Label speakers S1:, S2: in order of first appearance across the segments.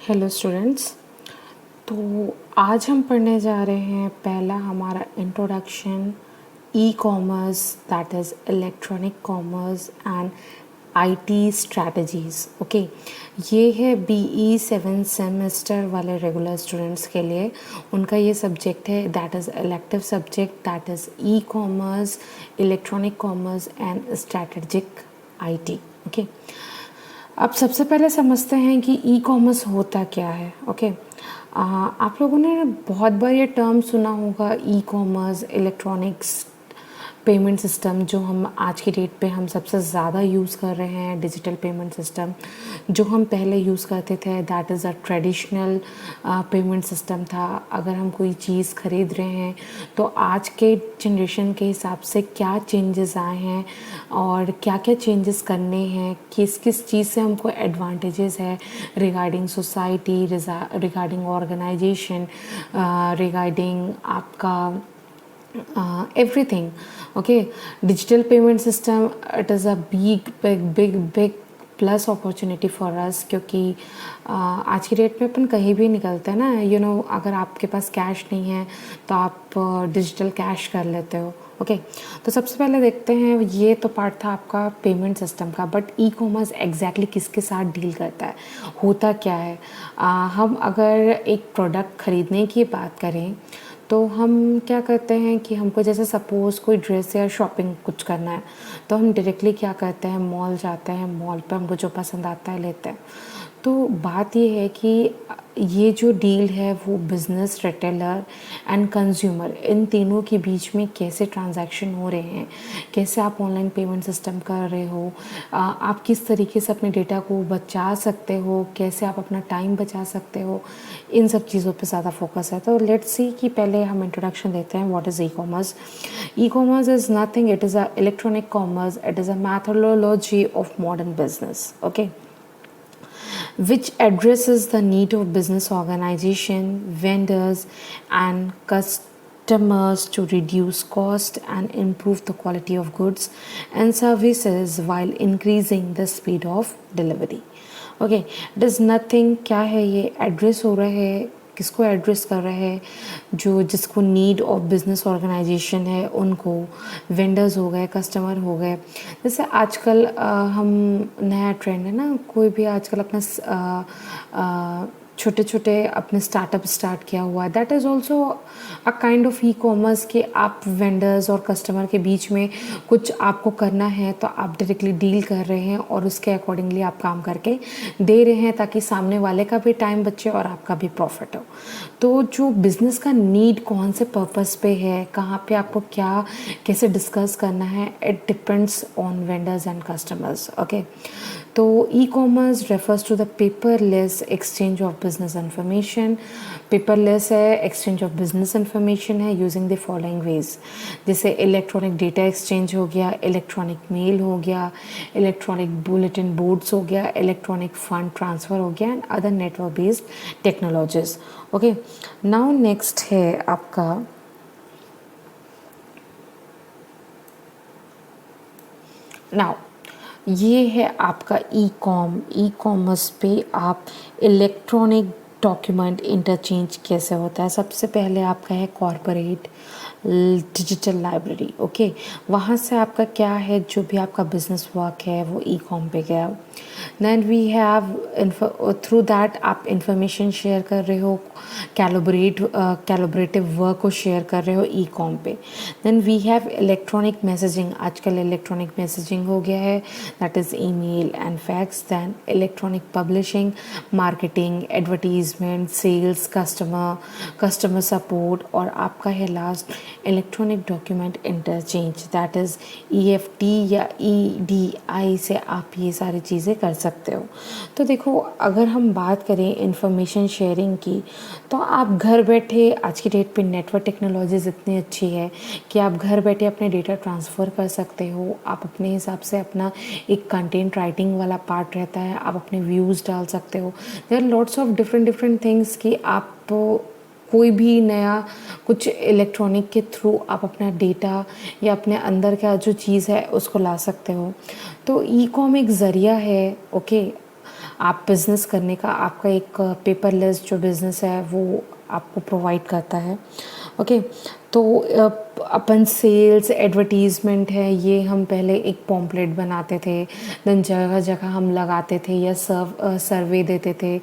S1: Hello students. तो आज हम पढ़ने जा रहे हैं पहला हमारा introduction e commerce, that is electronic commerce and IT strategies. Okay, ये है बीई 7 सेमेस्टर वाले रेगुलर स्टूडेंट्स के लिए। उनका ये सब्जेक्ट है, that is elective subject, that is e commerce, electronic commerce and strategic IT. Okay, अब सबसे पहले समझते हैं कि ई कॉमर्स होता क्या है। ओके, आप लोगों ने बहुत बार ये टर्म सुना होगा, e commerce, electronics payment system, जो हम आज की डेट पे हम सबसे ज़्यादा यूज़ कर रहे हैं। डिजिटल पेमेंट सिस्टम जो हम पहले यूज़ करते थे, that is a traditional payment system था। अगर हम कोई चीज़ ख़रीद रहे हैं तो आज के जनरेशन के हिसाब से क्या चेंजेस आए हैं और क्या क्या चेंजेस करने हैं, किस किस चीज़ से हमको एडवांटेजेस है regarding society, regarding organization, regarding आपका everything. Okay, digital payment system, it is a big plus opportunity for us, क्योंकि आज की डेट में अपन कहीं भी निकलते हैं ना, अगर आपके पास कैश नहीं है तो आप डिजिटल कैश कर लेते हो। ओके, तो सबसे पहले देखते हैं, ये तो पार्ट था आपका पेमेंट सिस्टम का, बट ई कॉमर्स एग्जैक्टली किसके साथ डील करता है, होता क्या है। हम अगर एक प्रोडक्ट ख़रीदने की बात करें तो हम क्या करते हैं कि हमको जैसे सपोज़ कोई ड्रेस या शॉपिंग कुछ करना है तो हम डायरेक्टली क्या करते हैं, मॉल जाते हैं, मॉल पे हमको जो पसंद आता है लेते हैं। तो बात ये है कि ये जो डील है वो बिज़नेस, रिटेलर एंड कंज्यूमर, इन तीनों के बीच में कैसे ट्रांजैक्शन हो रहे हैं, कैसे आप ऑनलाइन पेमेंट सिस्टम कर रहे हो, आप किस तरीके से अपने डेटा को बचा सकते हो, कैसे आप अपना टाइम बचा सकते हो, इन सब चीज़ों पे ज़्यादा फोकस है। तो लेट्स सी कि पहले हम इंट्रोडक्शन देते हैं, what is e commerce. E commerce is nothing, it is a electronic commerce, it is a methodology of modern business. Okay, which addresses the need of business organization, vendors, and customers to reduce cost and improve the quality of goods and services while increasing the speed of delivery. Okay, it is nothing, क्या है ये, address हो रहा है, किसको address कर रहा है, जो जिसको नीड ऑफ बिजनेस ऑर्गेनाइजेशन है उनको, वेंडर्स हो गए, कस्टमर हो गए। जैसे आजकल हम, नया ट्रेंड है ना, कोई भी आजकल अपना छोटे छोटे अपने स्टार्टअप स्टार्ट किया हुआ है, that is also a kind of e commerce, कि आप वेंडर्स और कस्टमर के बीच में कुछ आपको करना है तो आप डायरेक्टली डील कर रहे हैं और उसके अकॉर्डिंगली आप काम करके दे रहे हैं, ताकि सामने वाले का भी टाइम बचे और आपका भी प्रॉफिट हो। तो जो बिज़नेस का नीड कौन से पर्पस पे है, कहाँ पे आपको क्या कैसे डिस्कस करना है, it depends on vendors and customers. Okay, तो e commerce refers to the paperless exchange of business information. Paperless है, एक्सचेंज ऑफ बिजनेस इंफॉर्मेशन है यूजिंग द फॉलोइंग वेज, जैसे इलेक्ट्रॉनिक डेटा एक्सचेंज हो गया, इलेक्ट्रॉनिक मेल हो गया, electronic bulletin boards हो गया, इलेक्ट्रॉनिक फंड ट्रांसफ़र हो गया, and other network based technologies. Okay, now next है आपका नाउ ये है आपका ई कॉमर्स पे आप इलेक्ट्रॉनिक डॉक्यूमेंट इंटरचेंज कैसे होता है। सबसे पहले आपका है कॉरपोरेट डिजिटल लाइब्रेरी। ओके, वहाँ से आपका क्या है, जो भी आपका बिजनेस वर्क है वो ई कॉम पे गया। Then we have through that आप इंफॉर्मेशन शेयर कर रहे हो, कैलोबरेटिव वर्क को शेयर कर रहे हो ई कॉम पे। Then we have electronic messaging, आजकल इलेक्ट्रॉनिक मैसेजिंग हो गया है, that is email and fax. Then electronic publishing, marketing, advertisement, sales, customer support, और आपका है last electronic document interchange, that is EFT या EDI से आप ये सारी चीज़ें कर सकते हो। तो देखो, अगर हम बात करें इंफॉर्मेशन शेयरिंग की, तो आप घर बैठे, आज की डेट पे नेटवर्क टेक्नोलॉजीज़ इतनी अच्छी है कि आप घर बैठे अपने डेटा ट्रांसफ़र कर सकते हो। आप अपने हिसाब से अपना एक कंटेंट राइटिंग वाला पार्ट रहता है, आप अपने व्यूज़ डाल सकते हो। There are lots of different things कि आप कोई भी नया कुछ इलेक्ट्रॉनिक के थ्रू आप अपना डेटा या अपने अंदर का जो चीज़ है उसको ला सकते हो। तो ई कॉम एक ज़रिया है। ओके, आप बिज़नेस करने का आपका एक पेपरलेस जो बिज़नेस है वो आपको प्रोवाइड करता है। ओके, तो अपन सेल्स एडवर्टीज़मेंट है ये हम पहले एक पॉम्पलेट बनाते थे, देन जगह जगह हम लगाते थे या सर्वे देते थे,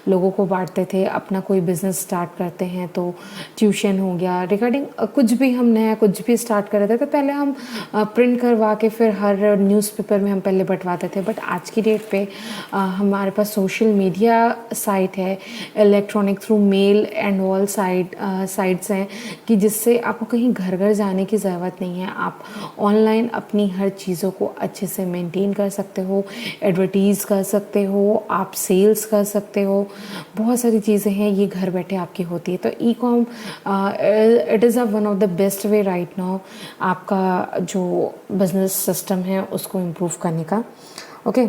S1: लोगों को बांटते थे। अपना कोई बिज़नेस स्टार्ट करते हैं तो ट्यूशन हो गया रिगार्डिंग कुछ भी, हम नया कुछ भी स्टार्ट कर रहे थे तो पहले हम प्रिंट करवा के फिर हर न्यूज़पेपर में हम पहले बंटवाते थे। बट आज की डेट पे हमारे पास सोशल मीडिया साइट है, electronic through male and all sites हैं कि जिससे आपको कहीं घर घर जाने की ज़रूरत नहीं है। आप ऑनलाइन अपनी हर चीज़ों को अच्छे से मेंटेन कर सकते हो, एडवर्टीज़ कर सकते हो, आप सेल्स कर सकते हो, बहुत सारी चीज़ें हैं ये घर बैठे आपकी होती है। तो e com it is one of the best way right now आपका जो बिज़नेस सिस्टम है उसको इम्प्रूव करने का। ओके,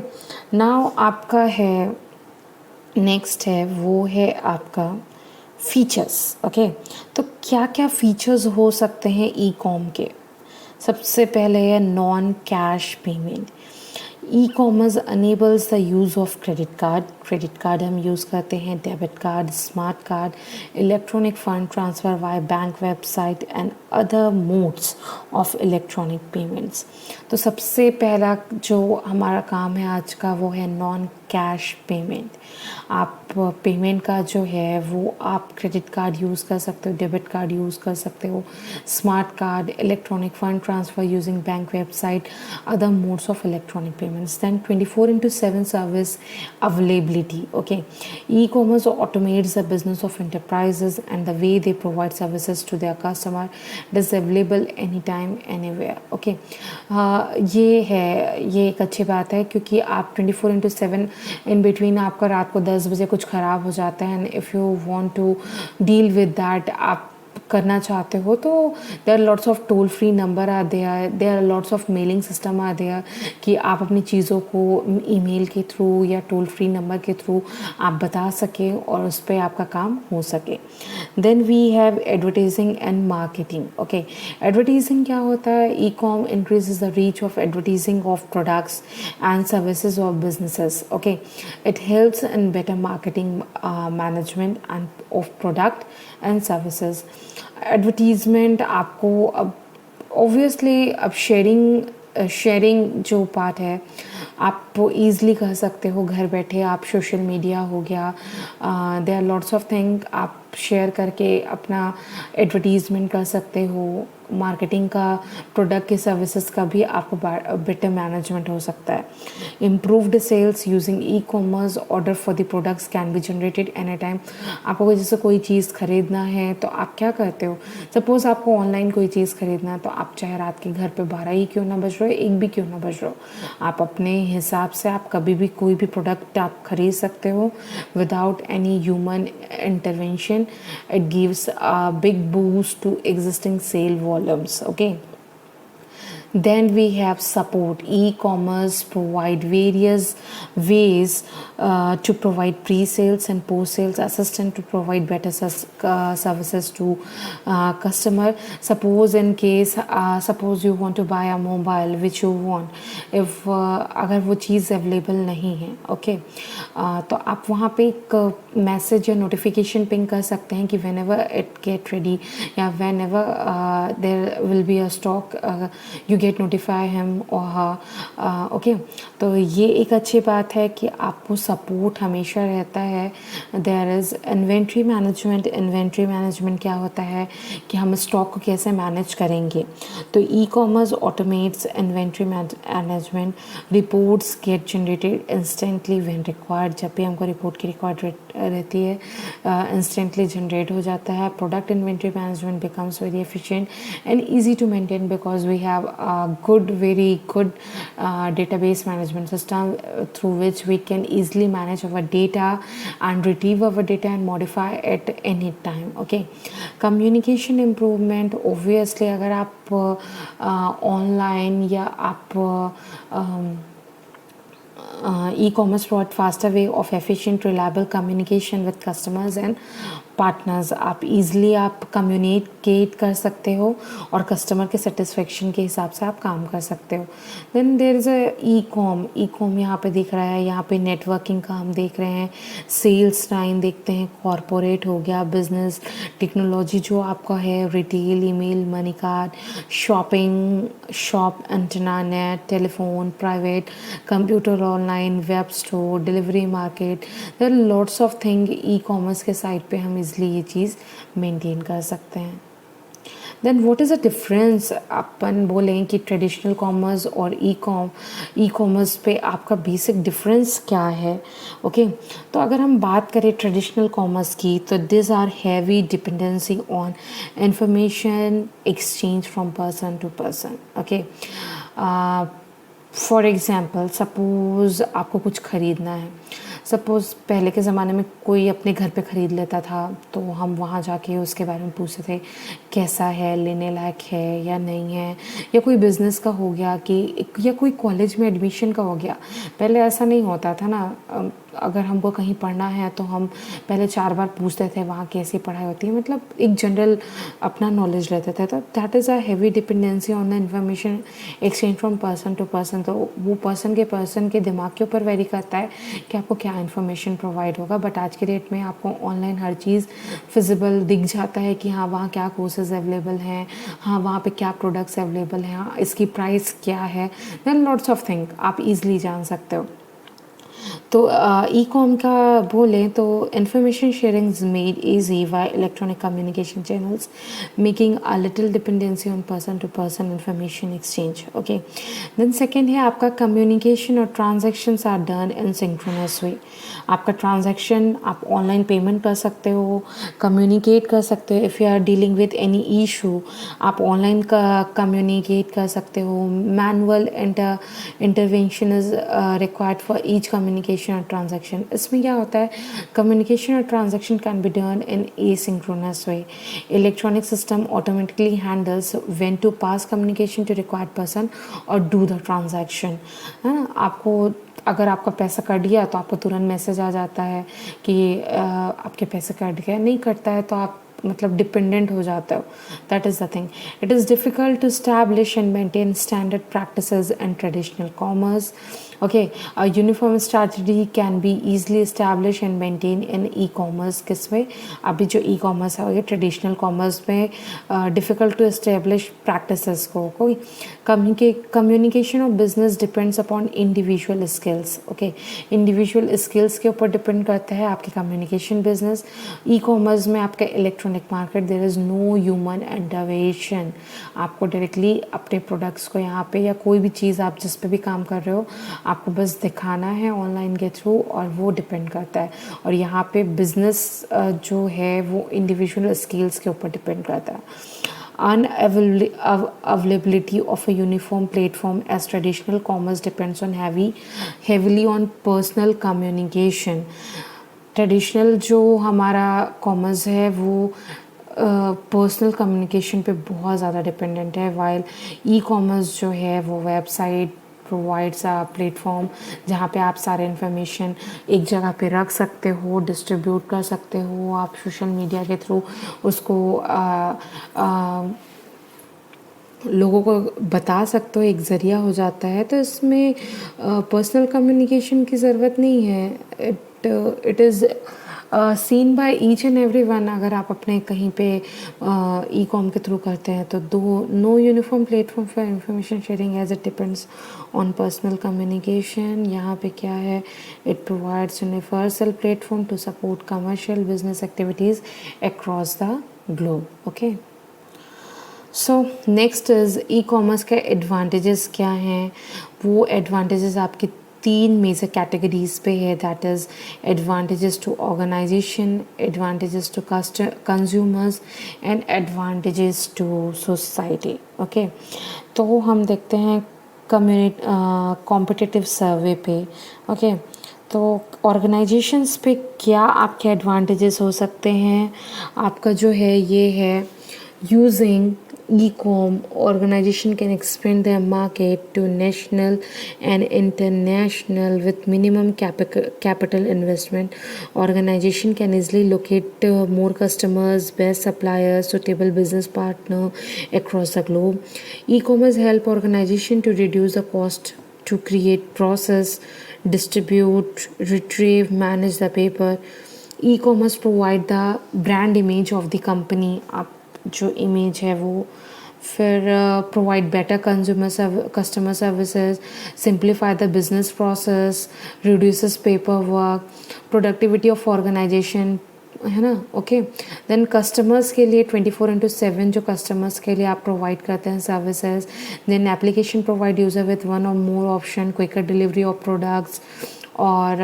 S1: नाउ आपका है नेक्स्ट है वो है आपका फीचर्स। ओके, तो क्या क्या फीचर्स हो सकते हैं ई कॉम के। सबसे पहले है non cash payment. E commerce enables the use of credit card. Credit card हम यूज़ करते हैं, debit card, smart card, electronic fund transfer via bank website and other modes of electronic payments. तो सबसे पहला जो हमारा काम है आज का वो है नॉन कैश पेमेंट। आप पेमेंट का जो है वो आप क्रेडिट कार्ड यूज़ कर सकते हो, डेबिट कार्ड यूज़ कर सकते हो, smart card, electronic fund transfer using bank website, other modes of electronic payments, then 24/7 service availability. Okay, e-commerce automates the business of enterprises and the way they provide services to their customer. It is available anytime anywhere. Okay, ये एक अच्छी बात है क्योंकि आप 24/7 in between आपका रात को 10 बजे कुछ ख़राब हो जाता है and if you want to deal with that, आप करना चाहते हो तो there are lots of toll free number are there are lots of mailing system are there कि आप अपनी चीज़ों को ईमेल के थ्रू या टोल फ्री नंबर के थ्रू आप बता सकें और उस पर आपका काम हो सके। Then we have advertising and marketing. Okay, advertising क्या होता है? E com increases the reach of advertising of products and services of businesses. Okay, it helps in better marketing management and of product and services. Advertisement आपको अब obviously अब sharing जो part है आप easily कर सकते हो घर बैठे। आप सोशल मीडिया हो गया, there are lots of thing आप शेयर करके अपना एडवर्टीज़मेंट कर सकते हो। मार्केटिंग का, प्रोडक्ट के सर्विसेज का भी आपको बेटर मैनेजमेंट हो सकता है। Improved sales using e commerce, order for the products can be generated any time. आपको जैसे कोई चीज़ ख़रीदना है तो आप क्या करते हो, सपोज़ आपको ऑनलाइन कोई चीज़ ख़रीदना है तो आप चाहे रात के घर पे 12 ही क्यों ना बज रहे हो, 1 भी क्यों ना बज रहे हो, आप अपने हिसाब से आप कभी भी कोई भी प्रोडक्ट आप खरीद सकते हो without any human intervention. It gives a big boost to existing sale volumes. Okay, then we have support. E-commerce provide various ways to provide pre-sales and post-sales assistant to provide better services to customer. Suppose in case suppose you want to buy a mobile which you want, if अगर वो चीज़ available नहीं है, okay, तो आप वहाँ पे एक message या नोटिफिकेशन पिंग कर सकते हैं कि whenever it get ready या whenever there will be a stock you get notify him और हर। ओके, तो ये एक अच्छी बात है कि आपको सपोर्ट हमेशा रहता है। There is inventory management. Inventory management क्या होता है कि हम स्टॉक को कैसे मैनेज करेंगे। तो e commerce automates inventory management. Reports get generated instantly when required. जब भी हमको रिपोर्ट की रिक्वायर्ड रहती है इंस्टेंटली जनरेट हो जाता है। Product inventory management becomes very efficient and easy to maintain because we have very good database management system through which we can easily manage our data and retrieve our data and modify it any time. Okay, communication improvement, obviously अगर आप online या आप e-commerce provide faster way of efficient reliable communication with customers and partners, आप easily आप communicate कर सकते हो और कस्टमर के सेटिस्फेक्शन के हिसाब से आप काम कर सकते हो। Then there is a e com यहाँ पे दिख रहा है, यहाँ पे नेटवर्किंग का हम देख रहे हैं, सेल्स लाइन देखते हैं, कॉरपोरेट हो गया, बिजनेस, टेक्नोलॉजी जो आपका है, retail, email, money card, shopping, shop, internet, telephone, private, computer, online, web store, delivery market, there are lots of thing. E commerce के साइट पे हम इजली ये चीज़ मेंटेन कर सकते हैं। Then what is the difference, अपन बोलें कि ट्रेडिशनल कॉमर्स और ई कॉमर्स पे आपका बेसिक डिफरेंस क्या है। ओके तो अगर हम बात करें ट्रेडिशनल कॉमर्स की, तो this are heavy dependency on information exchange from person to person. Okay for example, suppose आपको कुछ ख़रीदना है, सपोज़ पहले के ज़माने में कोई अपने घर पे ख़रीद लेता था तो हम वहाँ जाके उसके बारे में पूछते थे कैसा है, लेने लायक है या नहीं है, या कोई बिज़नेस का हो गया कि या कोई कॉलेज में एडमिशन का हो गया। पहले ऐसा नहीं होता था ना, अगर हमको कहीं पढ़ना है तो हम पहले 4 बार पूछते थे वहाँ कैसी पढ़ाई होती है, मतलब एक जनरल अपना नॉलेज लेते थे। तो that is a heavy dependency on the information exchange from person to person. तो वो पर्सन के दिमाग के ऊपर वेरी करता है कि आपको क्या इन्फॉर्मेशन प्रोवाइड होगा। बट आज के डेट में आपको ऑनलाइन हर चीज़ फिजिबल दिख जाता है कि हाँ वहाँ क्या कोर्सेज अवेलेबल हैं, हाँ वहाँ पे क्या प्रोडक्ट्स अवेलेबल हैं, हाँ इसकी प्राइस क्या है, देन लॉट्स ऑफ थिंग आप इजीली जान सकते हो। तो ई कॉम का बोलें तो information sharing is made easy by electronic communication channels, making a little dependency on person to person information exchange. Okay then second है आपका कम्युनिकेशन और transactions are done in synchronous way. आपका transaction आप online payment कर सकते हो, communicate कर सकते हो। If you are dealing with any issue आप ऑनलाइन का कम्युनिकेट कर सकते हो। Manual intervention is required for each communication और ट्रांजैक्शन। इसमें क्या होता है, कम्युनिकेशन और transaction can be done in asynchronous way. Electronic system automatically handles when to pass communication to required person और डू द ट्रांजैक्शन, है ना। आपको अगर आपका पैसा कट गया तो आपको तुरंत मैसेज आ जाता है कि आपके पैसे कट गए, नहीं कटता है तो आप मतलब डिपेंडेंट हो जाते हो। That is the thing. It is difficult to establish and maintain standard practices and traditional commerce. Okay a uniform strategy can be easily established and maintained in e-commerce। किसमें, अभी जो e-commerce है ये ट्रेडिशनल कॉमर्स में difficult to establish practices को कोई communication of business depends upon individual skills. Okay individual skills के ऊपर डिपेंड करता है आपके कम्युनिकेशन बिजनेस। ई-कॉमर्स में आपका electronic market, there is no human intervention. आपको डायरेक्टली अपने प्रोडक्ट्स को यहाँ पे या कोई भी चीज़ आप जिस पे भी काम कर रहे हो आपको बस दिखाना है ऑनलाइन के थ्रू, और वो डिपेंड करता है। और यहाँ पे बिजनेस जो है वो इंडिविजुअल स्किल्स के ऊपर डिपेंड करता है। Unavailability of a uniform platform as traditional commerce depends on heavily on personal communication। Traditional जो हमारा कॉमर्स है वो पर्सनल कम्युनिकेशन पे बहुत ज़्यादा डिपेंडेंट है, वाइल ई कॉमर्स जो है वो वेबसाइट प्रोवाइड्स अ प्लेटफॉर्म जहाँ पे आप सारे इन्फॉर्मेशन एक जगह पे रख सकते हो, डिस्ट्रीब्यूट कर सकते हो, आप सोशल मीडिया के थ्रू उसको लोगों को बता सकते हो, एक ज़रिया हो जाता है। तो इसमें पर्सनल कम्युनिकेशन की ज़रूरत नहीं है। It is scene by each and every one. अगर आप अपने कहीं पे ई कॉम के थ्रू करते हैं तो no uniform platform for information sharing as it depends on personal communication. यहाँ पे क्या है, it provides universal platform to support commercial business activities across the globe. Okay so next is e commerce के advantages क्या हैं। वो advantages आपकी 3 major categories पे है, that is advantages to organization, advantages to consumers and advantages to society. Okay तो हम देखते हैं कॉम्पिटिटिव सर्वे पे। ओके तो ऑर्गेनाइजेशंस पे क्या आपके एडवांटेजेस हो सकते हैं। आपका जो है ये है using e-com, organization can expand their market to national and international with minimum capital investment. Organization can easily locate more customers, best suppliers, suitable business partner across the globe. E-commerce help organization to reduce the cost to create, process, distribute, retrieve, manage the paper. E-commerce provide the brand image of the company. आप जो image है वो फिर provide better customer services, simplify the business process, reduces paper work, productivity of organization, है ना. Okay, then customers के लिए 24/7 जो कस्टमर्स के लिए आप प्रोवाइड करते हैं services. Then application provide user with one or more option, quicker delivery of products, और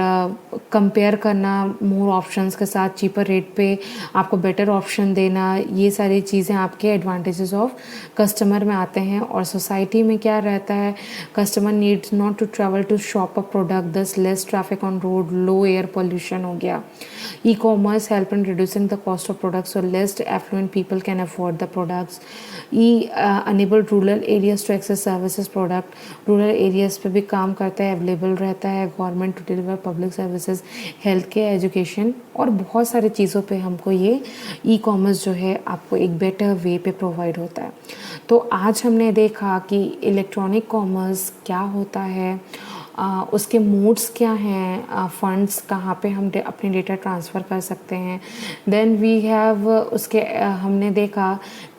S1: कंपेयर करना मोर ऑप्शंस के साथ, चीपर रेट पे आपको बेटर ऑप्शन देना. ये सारी चीज़ें आपके एडवांटेजेस ऑफ कस्टमर में आते हैं. और सोसाइटी में क्या रहता है, customer needs not to travel to shop a product, thus less traffic on road, low air pollution हो गया. E commerce help in reducing the cost of products, so less affluent people can afford the products. Enable rural areas to access services product, rural areas पे भी काम करता है, available रहता है government to deliver public services, health care, education और बहुत सारी चीज़ों पे हमको ये ई कॉमर्स जो है आपको एक बेटर वे पे प्रोवाइड होता है. तो आज हमने देखा कि इलेक्ट्रॉनिक कॉमर्स क्या होता है, उसके मोड्स क्या हैं, फंड्स कहाँ पे हम अपने डेटा ट्रांसफ़र कर सकते हैं. देन वी हैव उसके हमने देखा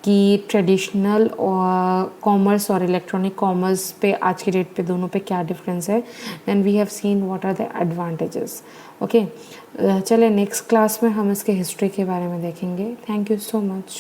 S1: कि ट्रेडिशनल और कॉमर्स और इलेक्ट्रॉनिक कॉमर्स पे आज की डेट पे दोनों पे क्या डिफरेंस है. Then we have seen what are the advantages. Okay, चले नेक्स्ट क्लास में हम इसके हिस्ट्री के बारे में देखेंगे. Thank you so much.